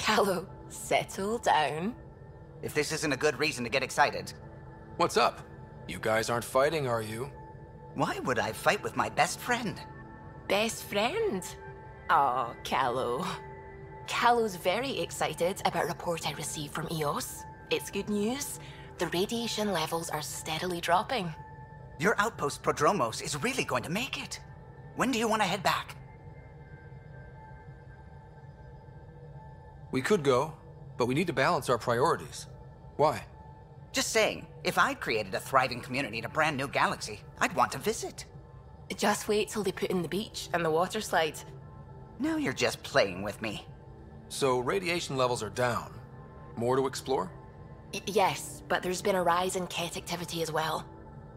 Callow, settle down. If this isn't a good reason to get excited. What's up? You guys aren't fighting, are you? Why would I fight with my best friend? Best friend? Oh, Callow. Callow's very excited about a report I received from EOS. It's good news. The radiation levels are steadily dropping. Your outpost Prodromos is really going to make it. When do you want to head back? We could go, but we need to balance our priorities. Why? Just saying, if I'd created a thriving community in a brand new galaxy, I'd want to visit. Just wait till they put in the beach and the water slide. Now you're just playing with me. So radiation levels are down. More to explore? Yes, but there's been a rise in Ket activity as well.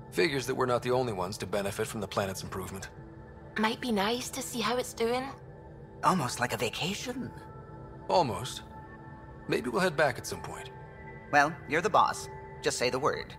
Figures that we're not the only ones to benefit from the planet's improvement. Might be nice to see how it's doing. Almost like a vacation. Almost. Maybe we'll head back at some point. Well, you're the boss. Just say the word.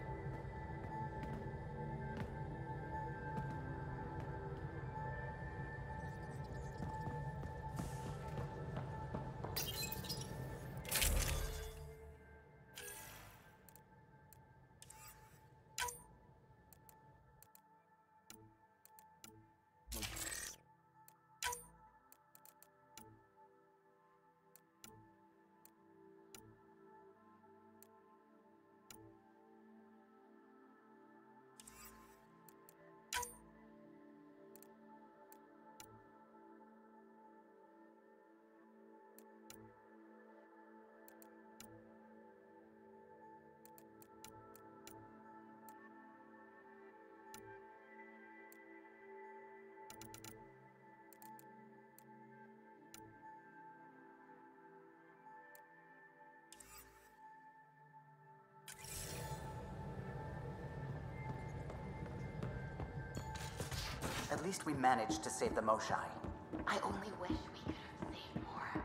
At least we managed to save the Moshai. I only wish we could have saved more.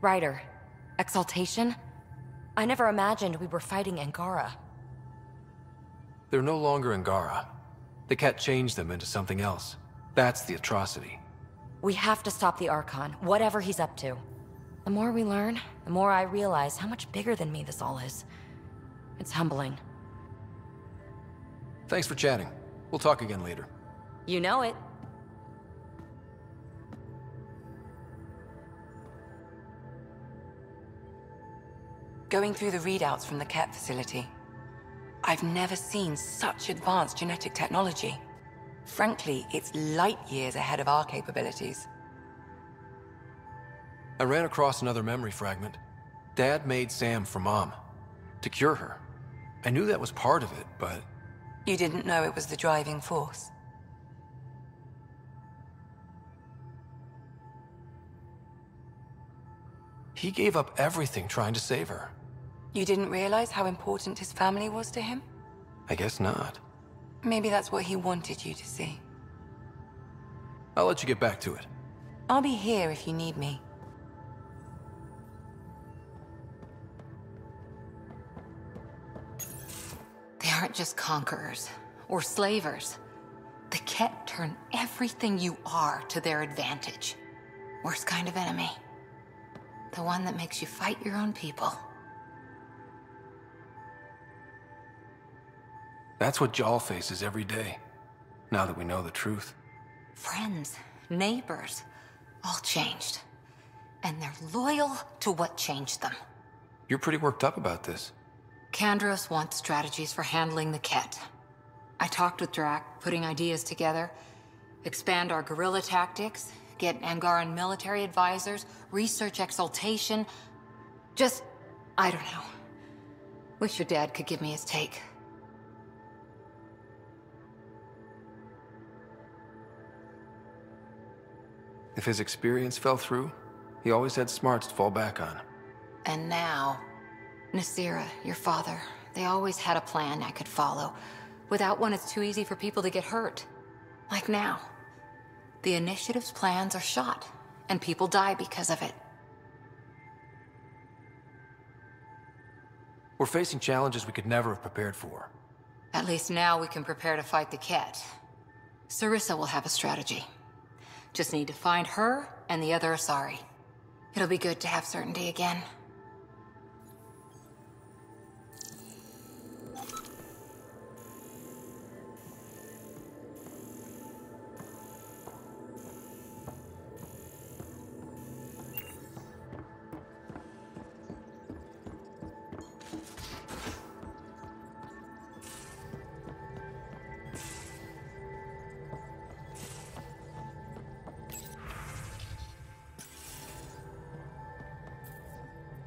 Ryder, Exaltation? I never imagined we were fighting Angara. They're no longer Angara. The Ket changed them into something else. That's the atrocity. We have to stop the Archon, whatever he's up to. The more we learn, the more I realize how much bigger than me this all is. It's humbling. Thanks for chatting. We'll talk again later. You know it. Going through the readouts from the Ket facility, I've never seen such advanced genetic technology. Frankly, it's light years ahead of our capabilities. I ran across another memory fragment. Dad made Sam for Mom. To cure her. I knew that was part of it, but... You didn't know it was the driving force? He gave up everything trying to save her. You didn't realize how important his family was to him? I guess not. Maybe that's what he wanted you to see. I'll let you get back to it. I'll be here if you need me. They aren't just conquerors or slavers. The Ket turn everything you are to their advantage. Worst kind of enemy. The one that makes you fight your own people. That's what Jal faces every day, now that we know the truth. Friends, neighbors, all changed. And they're loyal to what changed them. You're pretty worked up about this. Kandros wants strategies for handling the Ket. I talked with Drac, putting ideas together. Expand our guerrilla tactics, get Angaran military advisors, research exaltation. Just, I don't know. Wish your dad could give me his take. If his experience fell through, he always had smarts to fall back on. And now, Nasira, your father, they always had a plan I could follow. Without one, it's too easy for people to get hurt. Like now. The Initiative's plans are shot, and people die because of it. We're facing challenges we could never have prepared for. At least now we can prepare to fight the Ket. Sarissa will have a strategy. Just need to find her and the other Asari. It'll be good to have certainty again.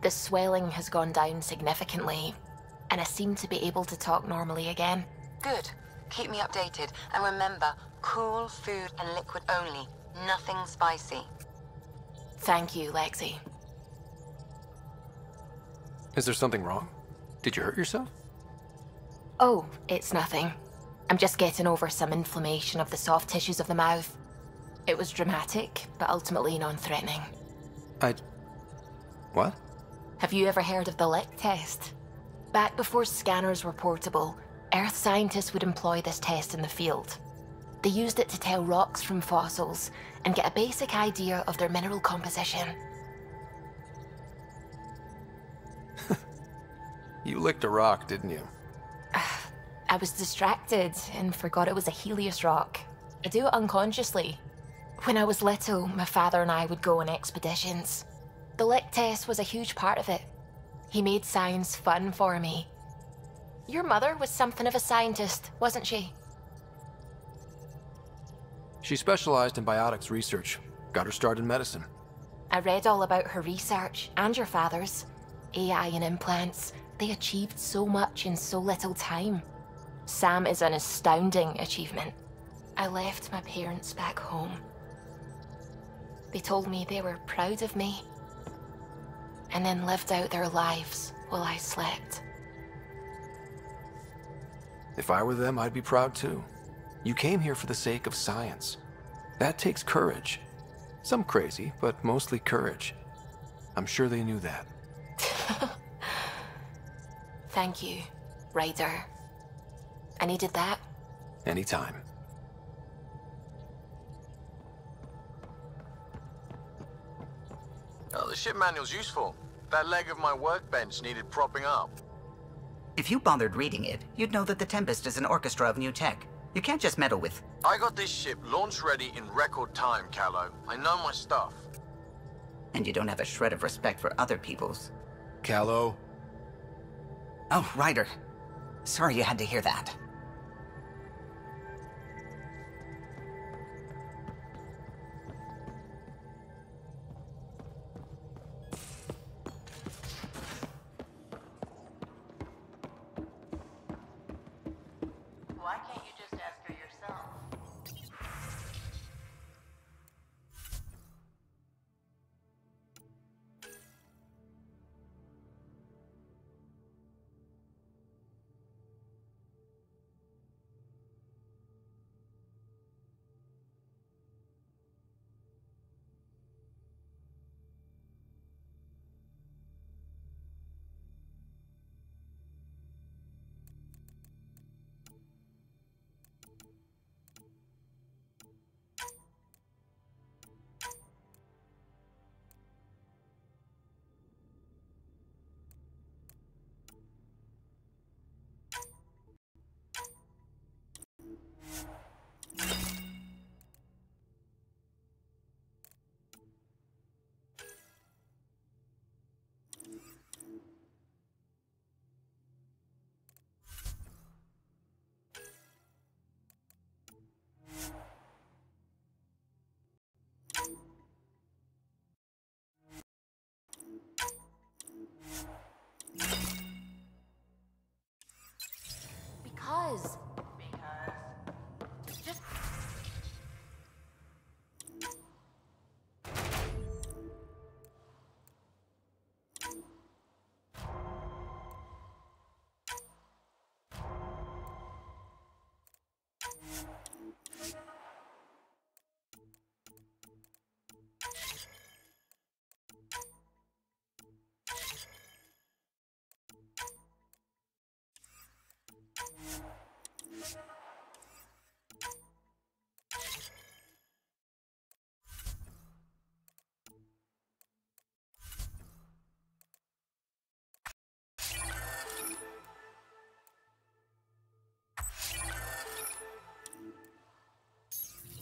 The swelling has gone down significantly, and I seem to be able to talk normally again. Good. Keep me updated. And remember, cool food and liquid only. Nothing spicy. Thank you, Lexi. Is there something wrong? Did you hurt yourself? Oh, it's nothing. I'm just getting over some inflammation of the soft tissues of the mouth. It was dramatic, but ultimately non-threatening. What? Have you ever heard of the Lick test? Back before scanners were portable, Earth scientists would employ this test in the field. They used it to tell rocks from fossils and get a basic idea of their mineral composition. You licked a rock, didn't you? I was distracted and forgot it was a Helios rock. I do it unconsciously. When I was little, my father and I would go on expeditions. The Lick test was a huge part of it. He made science fun for me. Your mother was something of a scientist, wasn't she? She specialized in biotics research. Got her start in medicine. I read all about her research, and your father's. AI and implants. They achieved so much in so little time. Sam is an astounding achievement. I left my parents back home. They told me they were proud of me, and then lived out their lives while I slept. If I were them, I'd be proud too. You came here for the sake of science. That takes courage. Some crazy, but mostly courage. I'm sure they knew that. Thank you, Ryder. I needed that. Anytime. Oh, the ship manual's useful. That leg of my workbench needed propping up. If you bothered reading it, you'd know that the Tempest is an orchestra of new tech. You can't just meddle with... I got this ship launch ready in record time, Callow. I know my stuff. And you don't have a shred of respect for other people's. Callow. Oh, Ryder. Sorry you had to hear that. Why can't you just ask her yourself?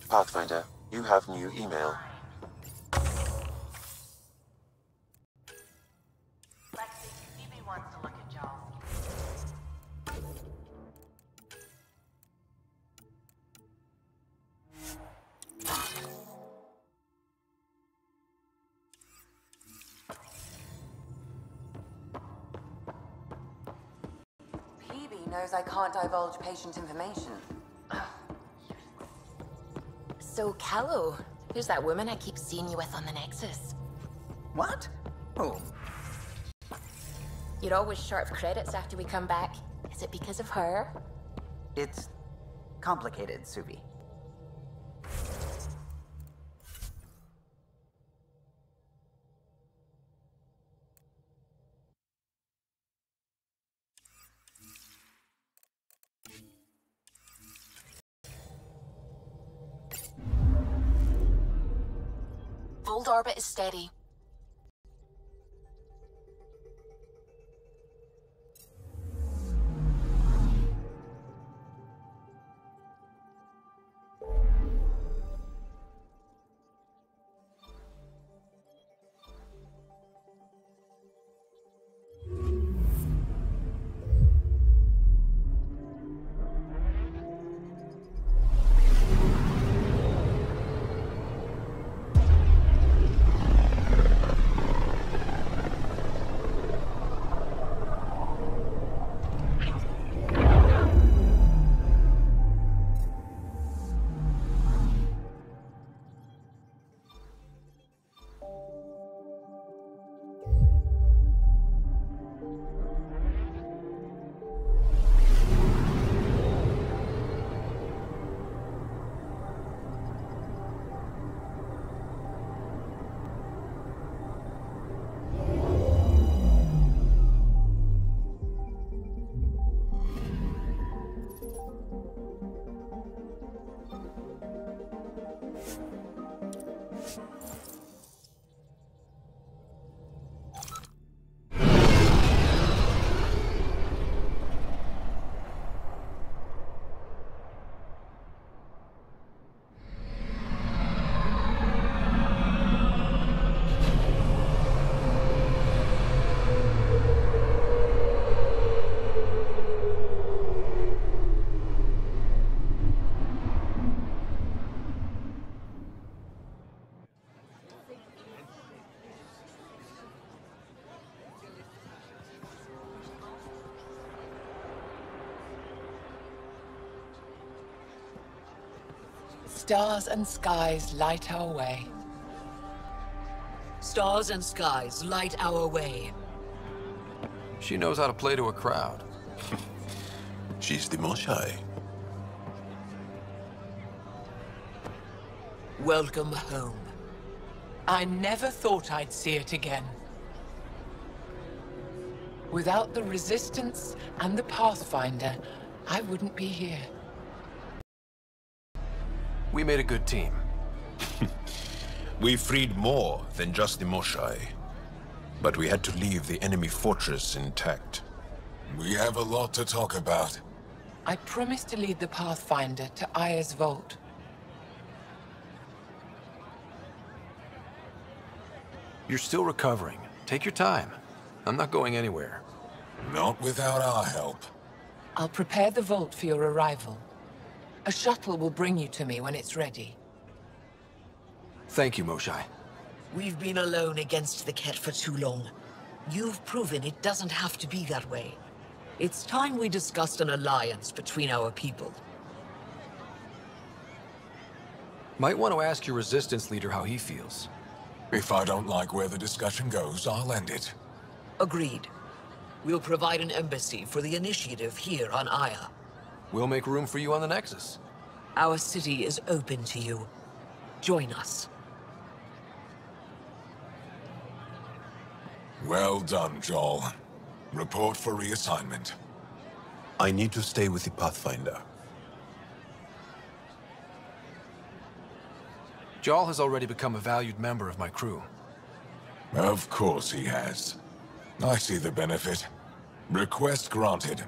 Pathfinder, you have new email. Lexi, Phoebe wants to look at Joel. Peebe knows I can't divulge patient information. So, Callow, who's that woman I keep seeing you with on the Nexus? What? Oh, You're always short of credits after we come back. Is it because of her? it's complicated, Subi. Bold orbit is steady. Stars and skies light our way. Stars and skies light our way. She knows how to play to a crowd. She's the Moshai. Welcome home. I never thought I'd see it again. Without the Resistance and the Pathfinder, I wouldn't be here. We made a good team. We freed more than just the Moshai. But we had to leave the enemy fortress intact. We have a lot to talk about. I promised to lead the Pathfinder to Aya's vault. You're still recovering. Take your time. I'm not going anywhere. Not without our help. I'll prepare the vault for your arrival. A shuttle will bring you to me when it's ready. Thank you, Moshai. We've been alone against the Ket for too long. You've proven it doesn't have to be that way. It's time we discussed an alliance between our people. Might want to ask your Resistance leader how he feels. If I don't like where the discussion goes, I'll end it. Agreed. We'll provide an embassy for the initiative here on Aya. We'll make room for you on the Nexus. Our city is open to you. Join us. Well done, Joel. Report for reassignment. I need to stay with the Pathfinder. Jarl has already become a valued member of my crew. Of course he has. I see the benefit. Request granted.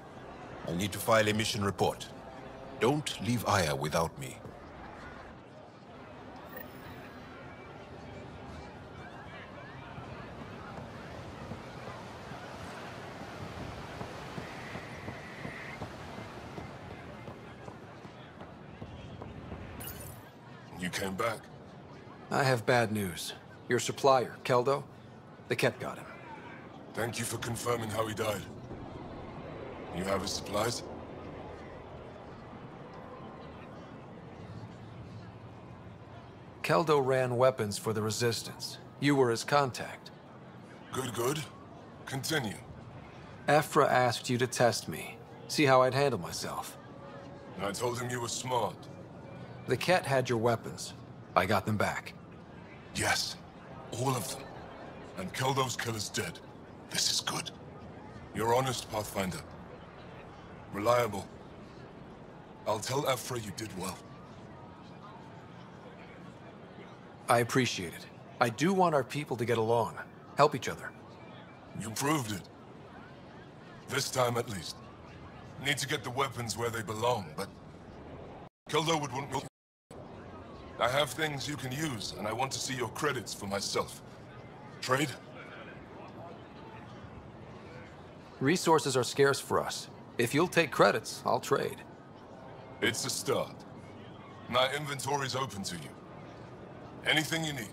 I need to file a mission report. Don't leave Aya without me. You came back? I have bad news. Your supplier, Keldo, the Ket got him. Thank you for confirming how he died. You have his supplies? Keldo ran weapons for the Resistance. You were his contact. Good, good. Continue. Ephra asked you to test me, see how I'd handle myself. I told him you were smart. The Ket had your weapons. I got them back. Yes, all of them. And Keldo's killer's dead. This is good. You're honest, Pathfinder. Reliable. I'll tell Ephra you did well. I appreciate it. I do want our people to get along, help each other. You proved it. This time at least. Need to get the weapons where they belong, but Keldo would want me. I have things you can use, and I want to see your credits for myself. Trade? Resources are scarce for us. If you'll take credits, I'll trade. It's a start. My inventory's open to you. Anything you need.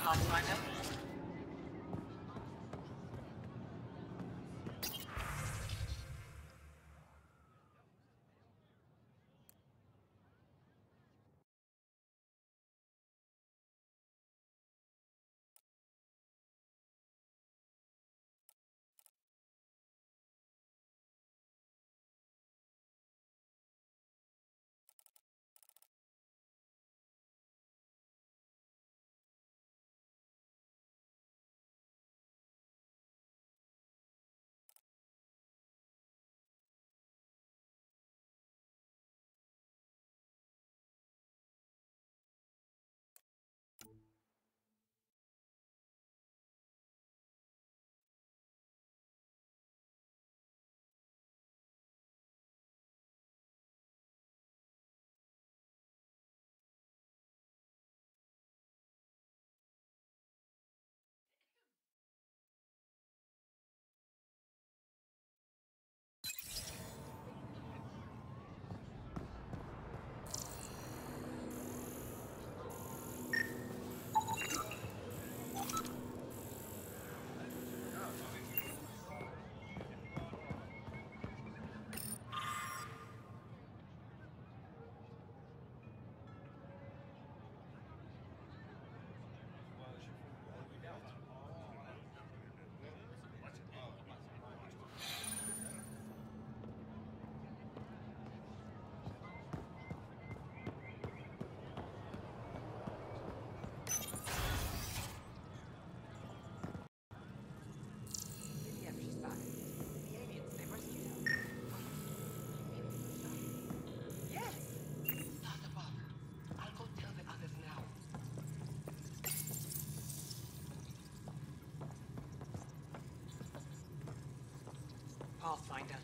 Pathfinder? Pathfinder.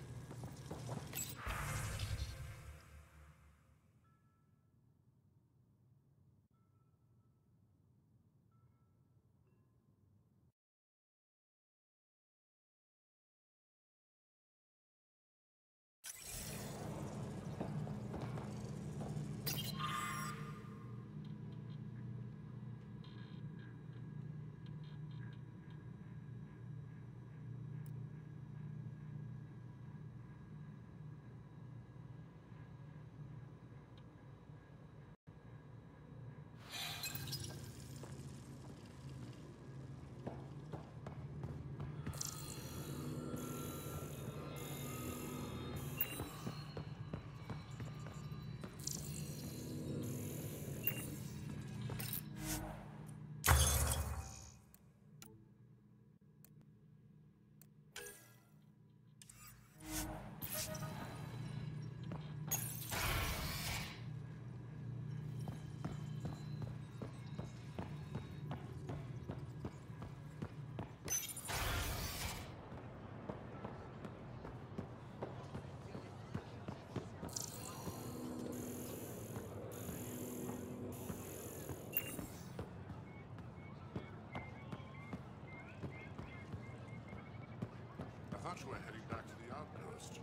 much we're heading back to the outpost.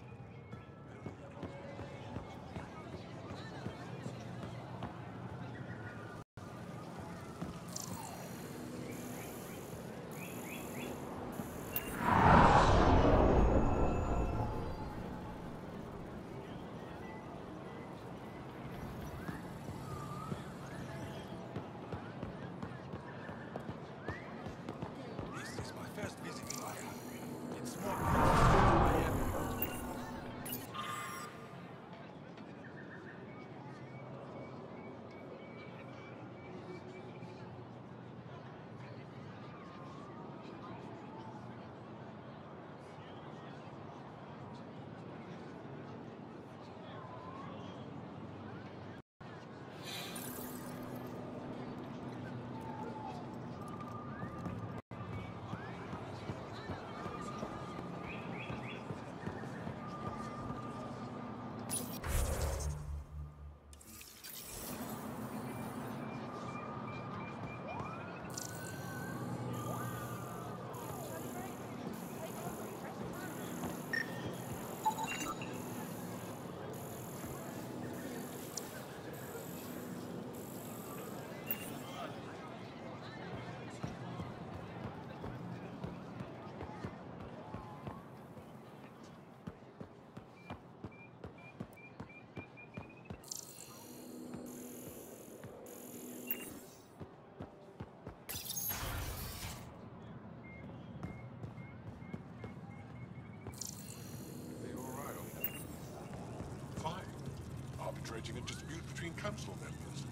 Arbitrating a dispute between council members.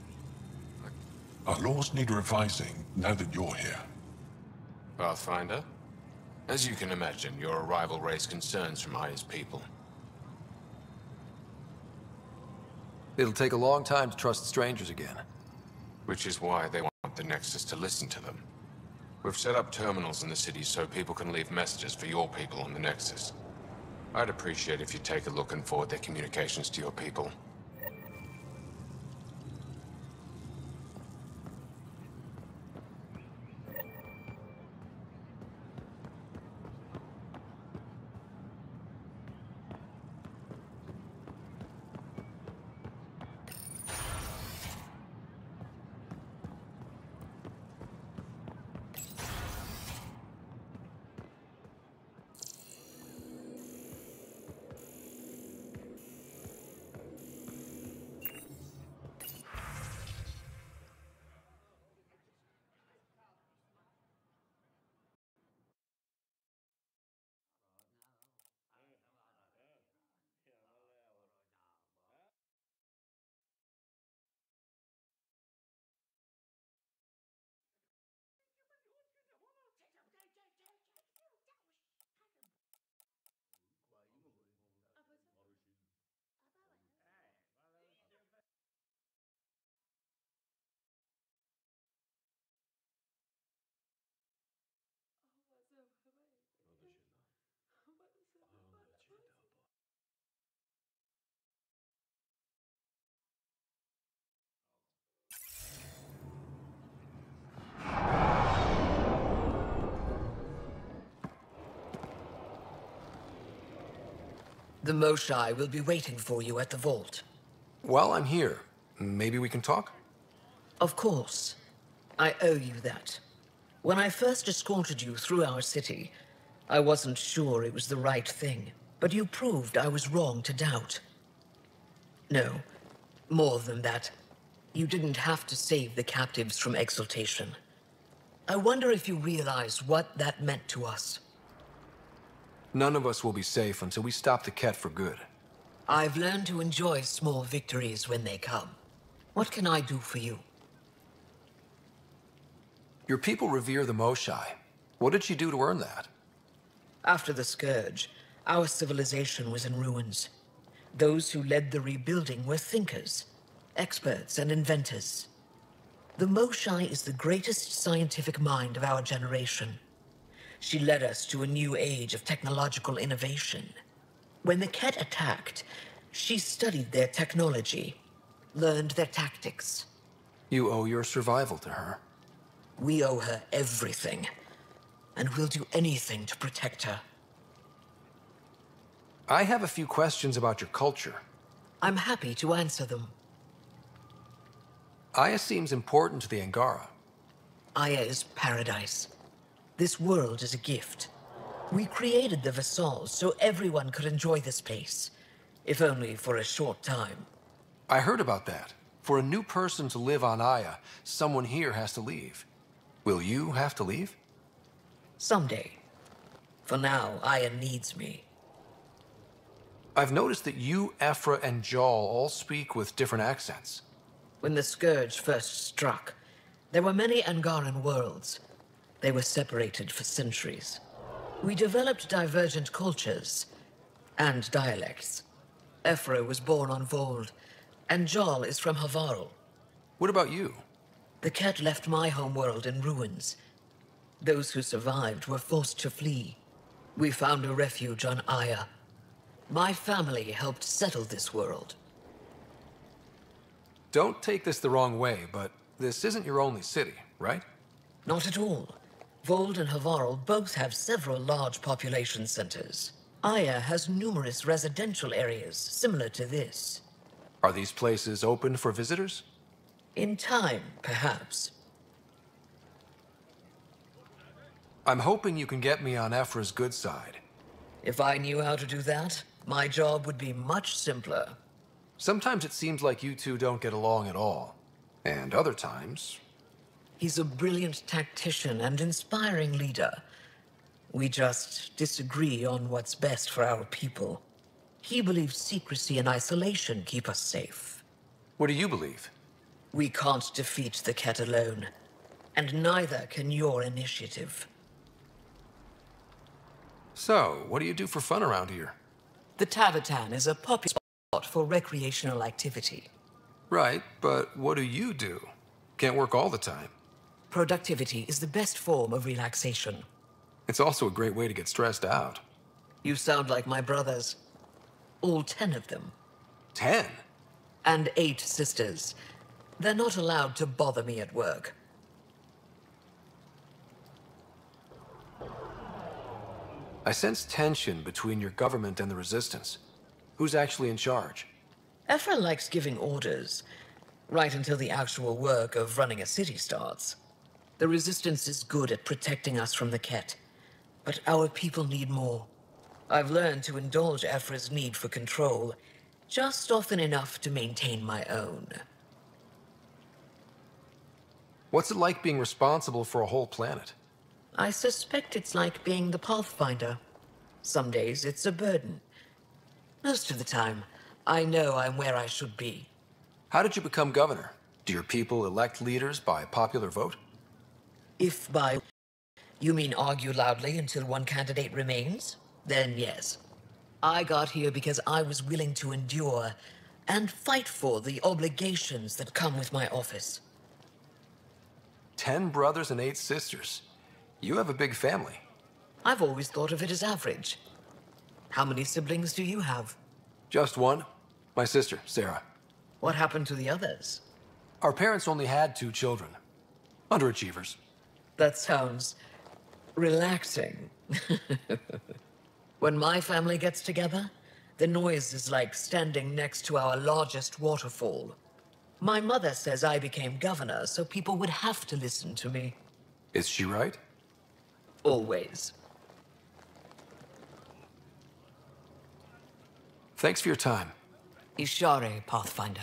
Our laws need revising now that you're here. Pathfinder? As you can imagine, your arrival raised concerns from Aya's people. It'll take a long time to trust strangers again. Which is why they want the Nexus to listen to them. We've set up terminals in the city so people can leave messages for your people on the Nexus. I'd appreciate if you take a look and forward their communications to your people. The Moshai will be waiting for you at the vault. While I'm here, maybe we can talk? Of course. I owe you that. When I first escorted you through our city, I wasn't sure it was the right thing, but you proved I was wrong to doubt. No, more than that. You didn't have to save the captives from exaltation. I wonder if you realize what that meant to us. None of us will be safe until we stop the Ket for good. I've learned to enjoy small victories when they come. What can I do for you? Your people revere the Moshai. What did she do to earn that? After the Scourge, our civilization was in ruins. Those who led the rebuilding were thinkers, experts and inventors. The Moshai is the greatest scientific mind of our generation. She led us to a new age of technological innovation. When the Ket attacked, she studied their technology, learned their tactics. You owe your survival to her. We owe her everything, and we'll do anything to protect her. I have a few questions about your culture. I'm happy to answer them. Aya seems important to the Angara. Aya is paradise. This world is a gift. We created the Vassals so everyone could enjoy this place, if only for a short time. I heard about that. For a new person to live on Aya, someone here has to leave. Will you have to leave? Someday. For now, Aya needs me. I've noticed that you, Ephra, and Jal all speak with different accents. When the Scourge first struck, there were many Angaran worlds. They were separated for centuries. We developed divergent cultures and dialects. Ephra was born on Vold, and Jal is from Havarl. What about you? The cat left my homeworld in ruins. Those who survived were forced to flee. We found a refuge on Aya. My family helped settle this world. Don't take this the wrong way, but this isn't your only city, right? Not at all. Vold and Havarl both have several large population centers. Aya has numerous residential areas similar to this. Are these places open for visitors? In time, perhaps. I'm hoping you can get me on Ephra's good side. If I knew how to do that, my job would be much simpler. Sometimes it seems like you two don't get along at all. And other times... He's a brilliant tactician and inspiring leader. We just disagree on what's best for our people. He believes secrecy and isolation keep us safe. What do you believe? We can't defeat the cat alone. And neither can your initiative. So, what do you do for fun around here? The Tavatan is a popular spot for recreational activity. Right, but what do you do? Can't work all the time. Productivity is the best form of relaxation. It's also a great way to get stressed out. You sound like my brothers. All 10 of them. 10? And 8 sisters. They're not allowed to bother me at work. I sense tension between your government and the Resistance. Who's actually in charge? Ephra likes giving orders, right until the actual work of running a city starts. The Resistance is good at protecting us from the Ket, but our people need more. I've learned to indulge Ephra's need for control, just often enough to maintain my own. What's it like being responsible for a whole planet? I suspect it's like being the Pathfinder. Some days it's a burden. Most of the time, I know I'm where I should be. How did you become governor? Do your people elect leaders by popular vote? If by you mean argue loudly until one candidate remains, then yes. I got here because I was willing to endure and fight for the obligations that come with my office. 10 brothers and 8 sisters. You have a big family. I've always thought of it as average. How many siblings do you have? Just one. My sister, Sarah. What happened to the others? Our parents only had 2 children. Underachievers. That sounds relaxing. When my family gets together, the noise is like standing next to our largest waterfall. My mother says I became governor so people would have to listen to me. Is she right? Always. Thanks for your time. Ishare, Pathfinder.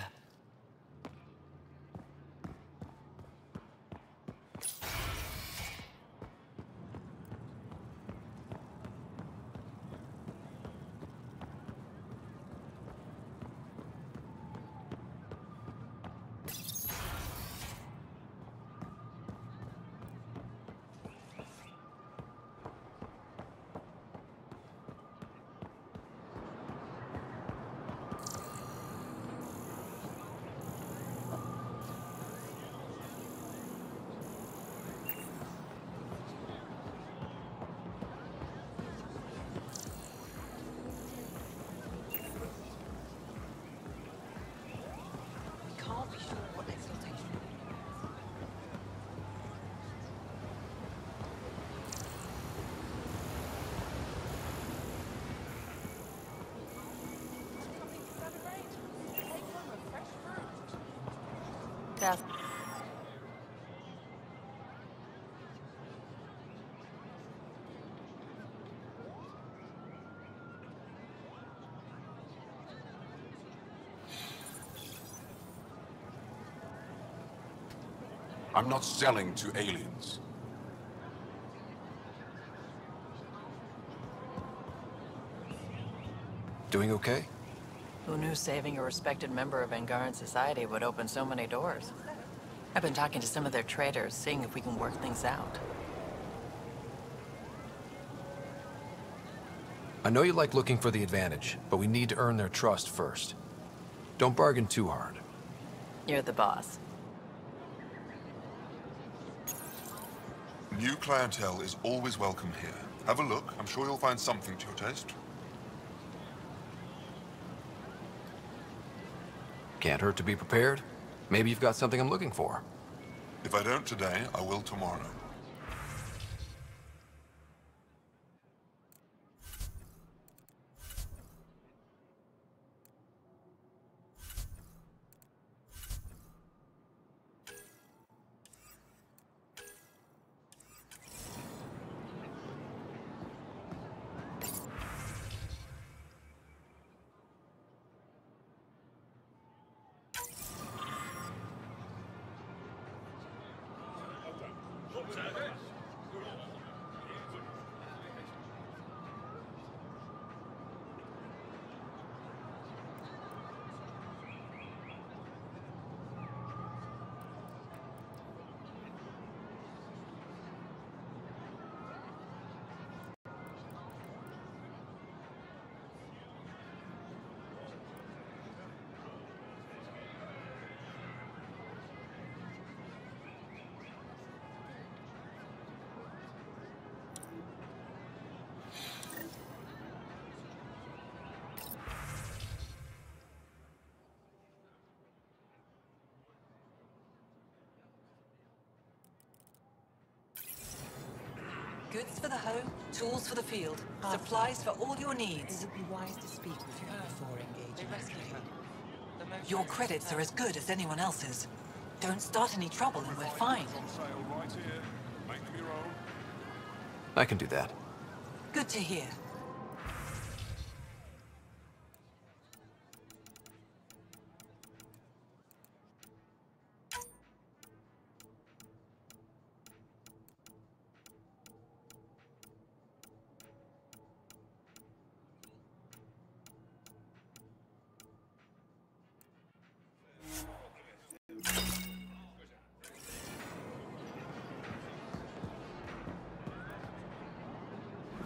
ask. I'm not selling to aliens. Doing okay? Who knew saving a respected member of Angaran society would open so many doors? I've been talking to some of their traders, seeing if we can work things out. I know you like looking for the advantage, but we need to earn their trust first. Don't bargain too hard. You're the boss. New clientele is always welcome here. Have a look. I'm sure you'll find something to your taste. Can't hurt to be prepared. Maybe you've got something I'm looking for. If I don't today, I will tomorrow. Goods for the home, tools for the field, supplies for all your needs. It would be wise to speak with you before engaging. Your credits are as good as anyone else's. Don't start any trouble and we're fine. I can do that. Good to hear.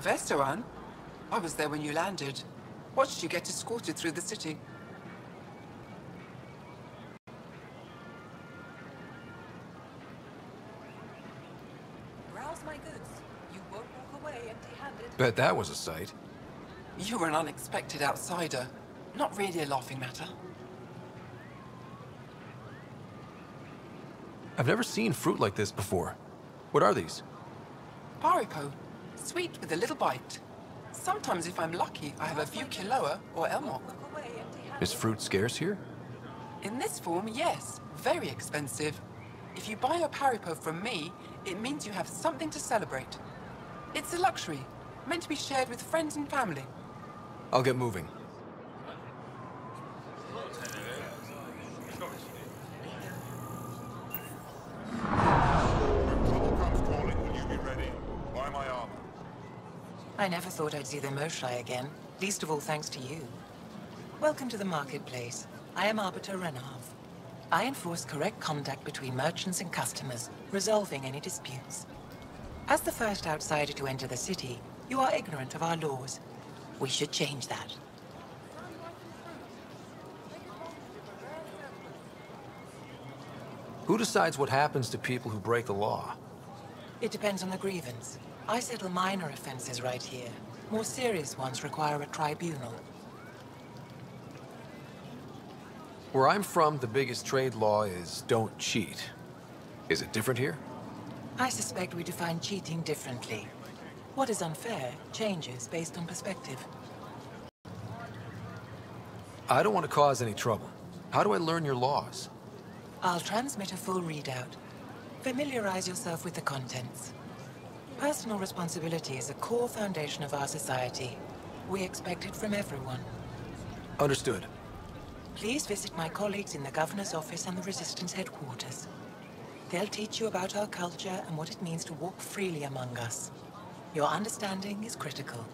Vestaran? I was there when you landed. Watched you get escorted through the city. Browse my goods. You won't walk away empty-handed. Bet that was a sight. You were an unexpected outsider. Not really a laughing matter. I've never seen fruit like this before. What are these? Paripo. Sweet with a little bite. Sometimes if I'm lucky, I have a few Kiloa or Elmok. Is fruit scarce here? In this form, yes. Very expensive. If you buy a Paripo from me, it means you have something to celebrate. It's a luxury, meant to be shared with friends and family. I'll get moving. I never thought I'd see the Moshai again, least of all thanks to you. Welcome to the marketplace. I am Arbiter Renav. I enforce correct conduct between merchants and customers, resolving any disputes. As the first outsider to enter the city, you are ignorant of our laws. We should change that. Who decides what happens to people who break the law? It depends on the grievance. I settle minor offenses right here. More serious ones require a tribunal. Where I'm from, the biggest trade law is don't cheat. Is it different here? I suspect we define cheating differently. What is unfair changes based on perspective. I don't want to cause any trouble. How do I learn your laws? I'll transmit a full readout. Familiarize yourself with the contents. Personal responsibility is a core foundation of our society. We expect it from everyone. Understood. Please visit my colleagues in the Governor's office and the Resistance headquarters. They'll teach you about our culture and what it means to walk freely among us. Your understanding is critical.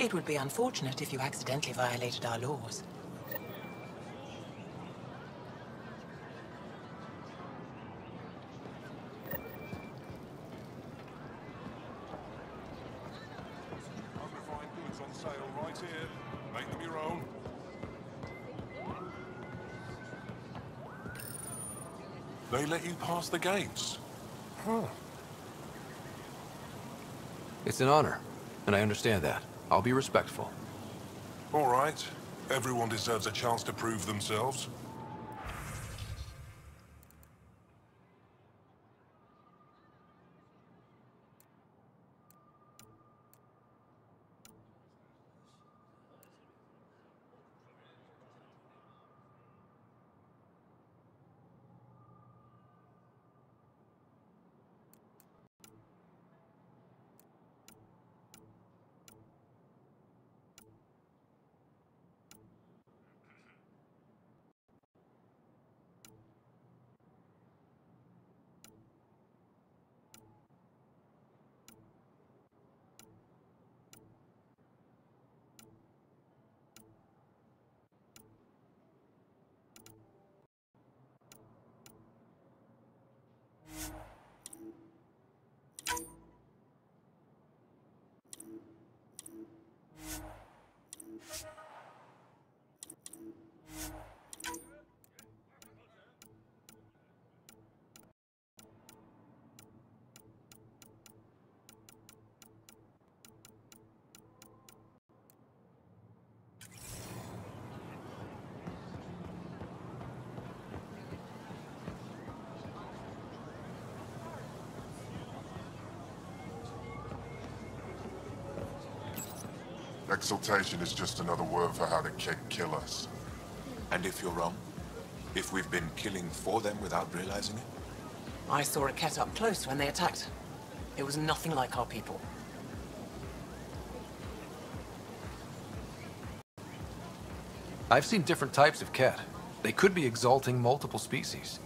It would be unfortunate if you accidentally violated our laws. Goods on sale right here. Make them your own. They let you pass the gates. Huh. It's an honor, and I understand that. I'll be respectful. All right. Everyone deserves a chance to prove themselves. Exaltation is just another word for how the Kett kill us. And if you're wrong? If we've been killing for them without realizing it? I saw a Kett up close when they attacked. It was nothing like our people. I've seen different types of Kett. They could be exalting multiple species.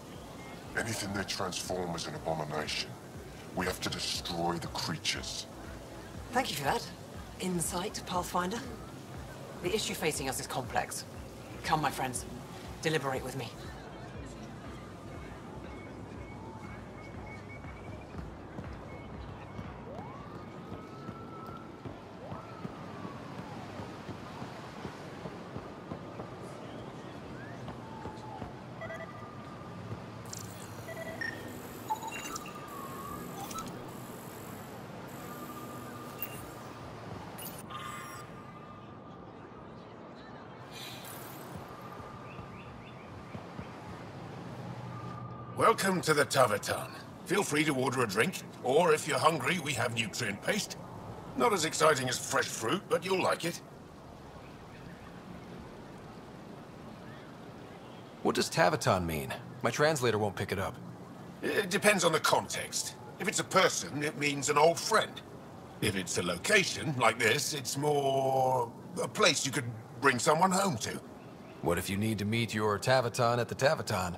Anything they transform is an abomination. We have to destroy the creatures. Thank you for that. Insight, Pathfinder. The issue facing us is complex. Come, my friends. Deliberate with me. Welcome to the Taverton. Feel free to order a drink, or if you're hungry, we have nutrient paste. Not as exciting as fresh fruit, but you'll like it. What does Taverton mean? My translator won't pick it up. It depends on the context. If it's a person, it means an old friend. If it's a location, like this, it's more a place you could bring someone home to. What if you need to meet your Taverton at the Taverton?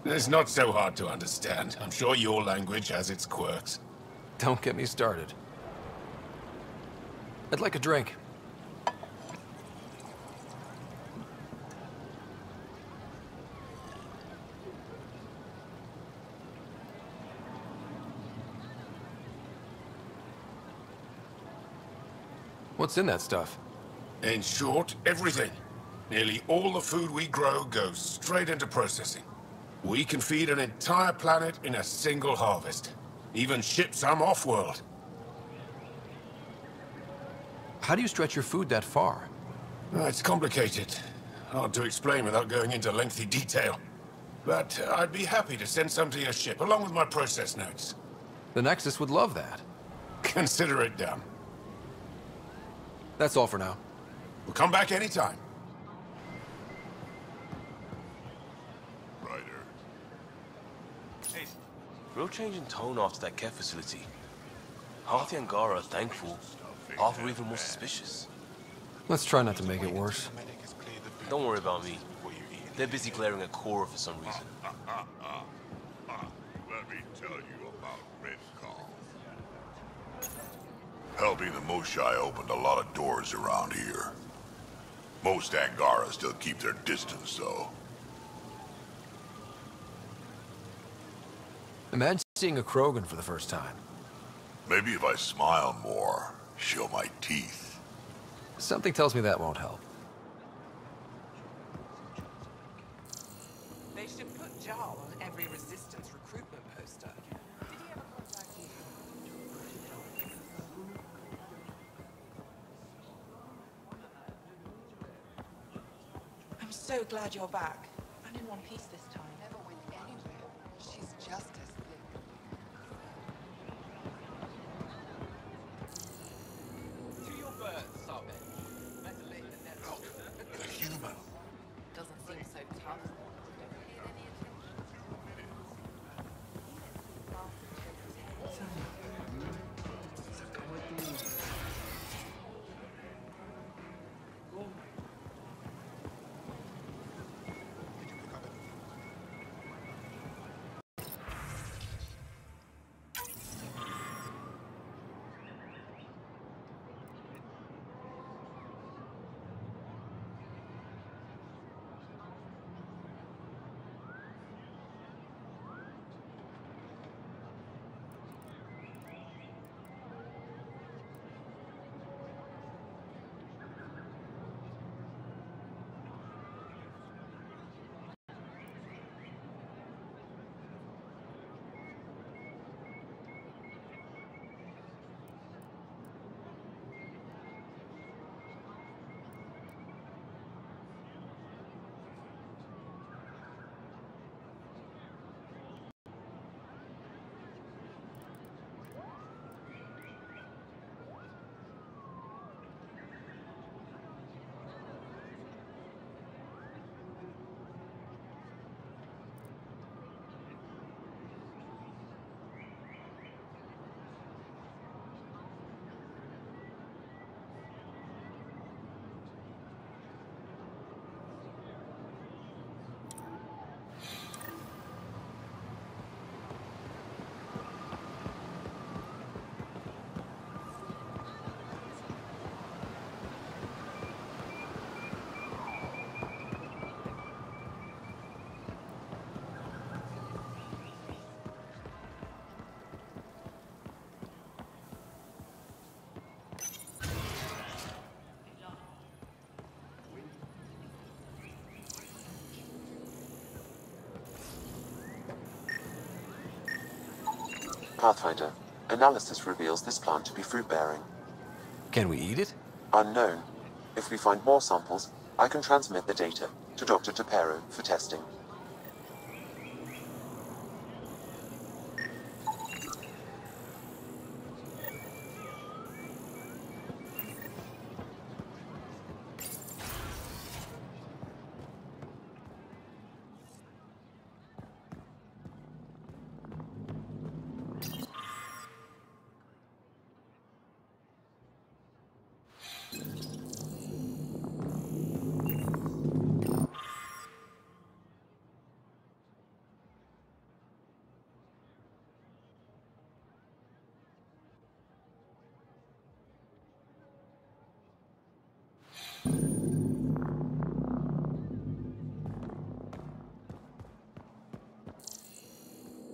It's not so hard to understand. I'm sure your language has its quirks. Don't get me started. I'd like a drink. What's in that stuff? In short, everything. Nearly all the food we grow goes straight into processing. We can feed an entire planet in a single harvest. Even ship some off-world. How do you stretch your food that far? It's complicated. Hard to explain without going into lengthy detail. But I'd be happy to send some to your ship, along with my process notes. The Nexus would love that. Consider it done. That's all for now. We'll come back anytime. Real change in tone after that care facility. Half the Angara are thankful, half are even more suspicious. Let's try not to make it worse. Don't worry about me. They're busy clearing a core for some reason. Let me tell you about Red Call. Helping the Moshai opened a lot of doors around here. Most Angara still keep their distance, though. Imagine seeing a Krogan for the first time. Maybe if I smile more, show my teeth. Something tells me that won't help. They should put Jarl on every resistance recruitment poster. Did he ever contact you? I'm so glad you're back. I'm in one piece this time. Never went anywhere. She's just as thick. To your birds, Sarben. Look, a human. Doesn't seem so tough. Pathfinder. Analysis reveals this plant to be fruit-bearing. Can we eat it? Unknown. If we find more samples, I can transmit the data to Dr. Tapero for testing.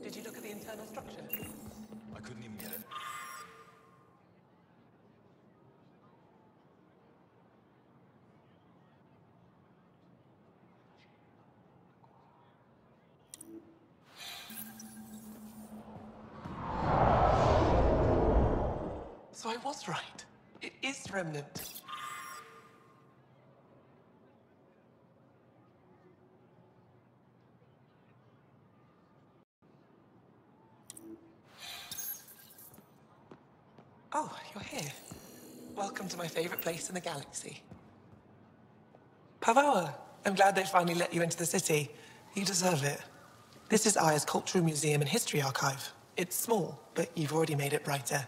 Did you look at the internal structure? I couldn't even get it. So I was right. It is Remnant. Oh, you're here. Welcome to my favorite place in the galaxy. Pavoa, I'm glad they finally let you into the city. You deserve it. This is Aya's Cultural Museum and History Archive. It's small, but you've already made it brighter.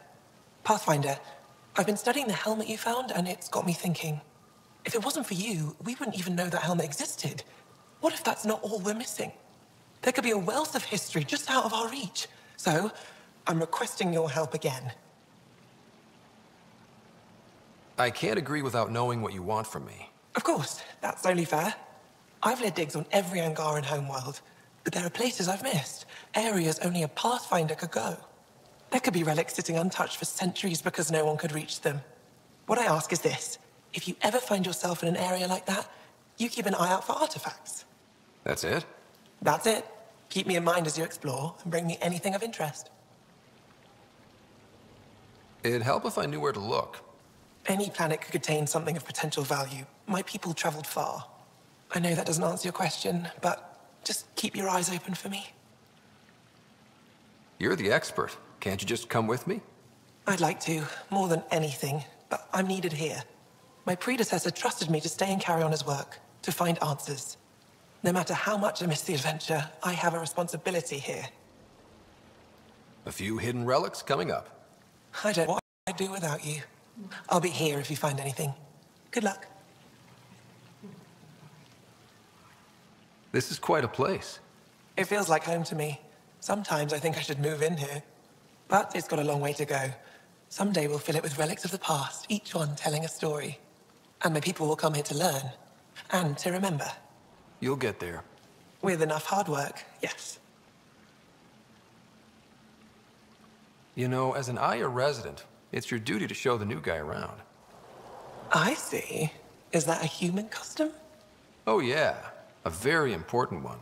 Pathfinder, I've been studying the helmet you found, and it's got me thinking. If it wasn't for you, we wouldn't even know that helmet existed. What if that's not all we're missing? There could be a wealth of history just out of our reach. So, I'm requesting your help again. I can't agree without knowing what you want from me. Of course, that's only fair. I've led digs on every Angaran homeworld, but there are places I've missed, areas only a Pathfinder could go. There could be relics sitting untouched for centuries because no one could reach them. What I ask is this: if you ever find yourself in an area like that, you keep an eye out for artifacts. That's it? That's it. Keep me in mind as you explore, and bring me anything of interest. It'd help if I knew where to look. Any planet could contain something of potential value. My people traveled far. I know that doesn't answer your question, but just keep your eyes open for me. You're the expert. Can't you just come with me? I'd like to, more than anything, but I'm needed here. My predecessor trusted me to stay and carry on his work, to find answers. No matter how much I miss the adventure, I have a responsibility here. A few hidden relics coming up. I don't know what I'd do without you. I'll be here if you find anything. Good luck. This is quite a place. It feels like home to me. Sometimes I think I should move in here. But it's got a long way to go. Someday we'll fill it with relics of the past, each one telling a story. And my people will come here to learn. And to remember. You'll get there. With enough hard work, yes. You know, as an Aya resident, it's your duty to show the new guy around. I see. Is that a human custom? Oh yeah, a very important one.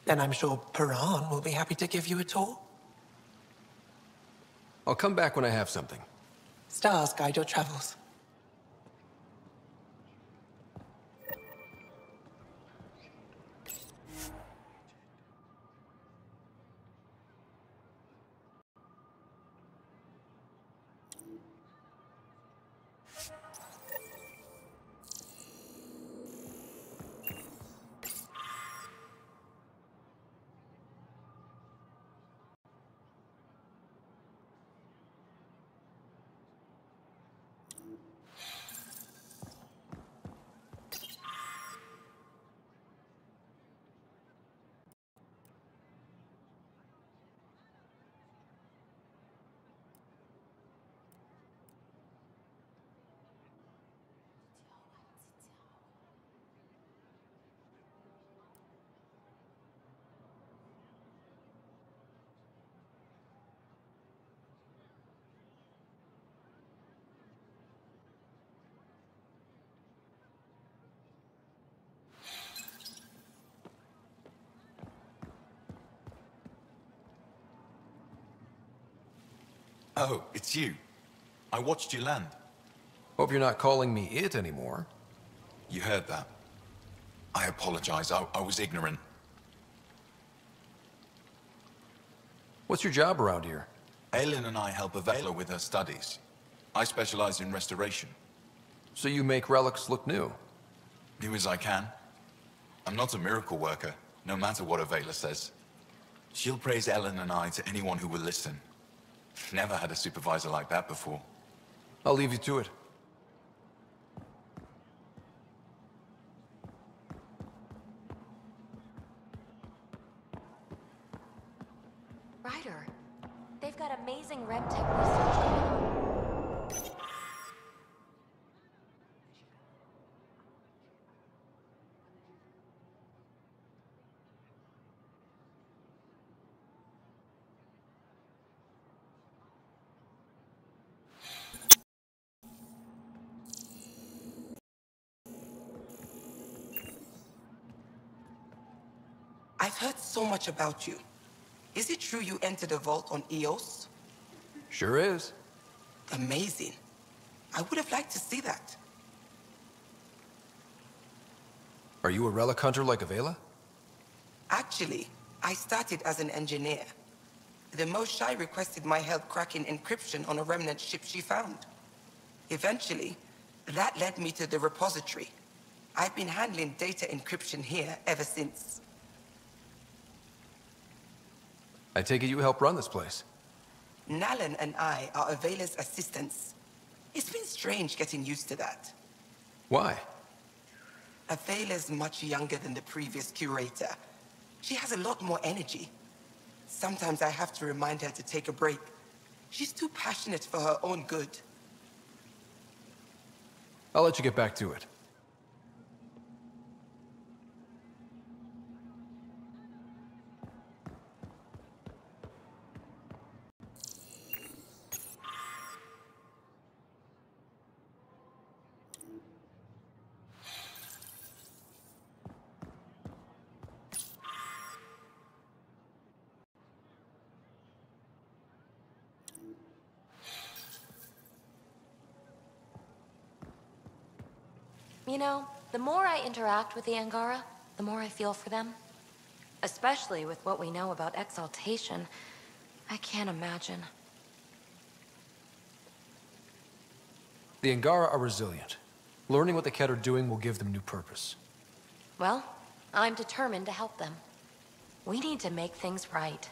Then I'm sure Piran will be happy to give you a tour. I'll come back when I have something. Stars guide your travels. Oh, it's you. I watched you land. Hope you're not calling me it anymore. You heard that. I apologize. I was ignorant. What's your job around here? Aelin and I help Avela with her studies. I specialize in restoration. So you make relics look new? New as I can. I'm not a miracle worker, no matter what Avela says. She'll praise Ellen and I to anyone who will listen. Never had a supervisor like that before. I'll leave you to it. Ryder, they've got amazing RevTech research going on. I've heard so much about you. Is it true you entered a vault on Eos? Sure is. Amazing. I would have liked to see that. Are you a relic hunter like Avela? Actually, I started as an engineer. The Moshae requested my help cracking encryption on a remnant ship she found. Eventually, that led me to the repository. I've been handling data encryption here ever since. I take it you help run this place. Nalan and I are Avela's assistants. It's been strange getting used to that. Why? Avela's much younger than the previous curator. She has a lot more energy. Sometimes I have to remind her to take a break. She's too passionate for her own good. I'll let you get back to it. You know, the more I interact with the Angara, the more I feel for them. Especially with what we know about exaltation. I can't imagine. The Angara are resilient. Learning what the Ket are doing will give them new purpose. Well, I'm determined to help them. We need to make things right.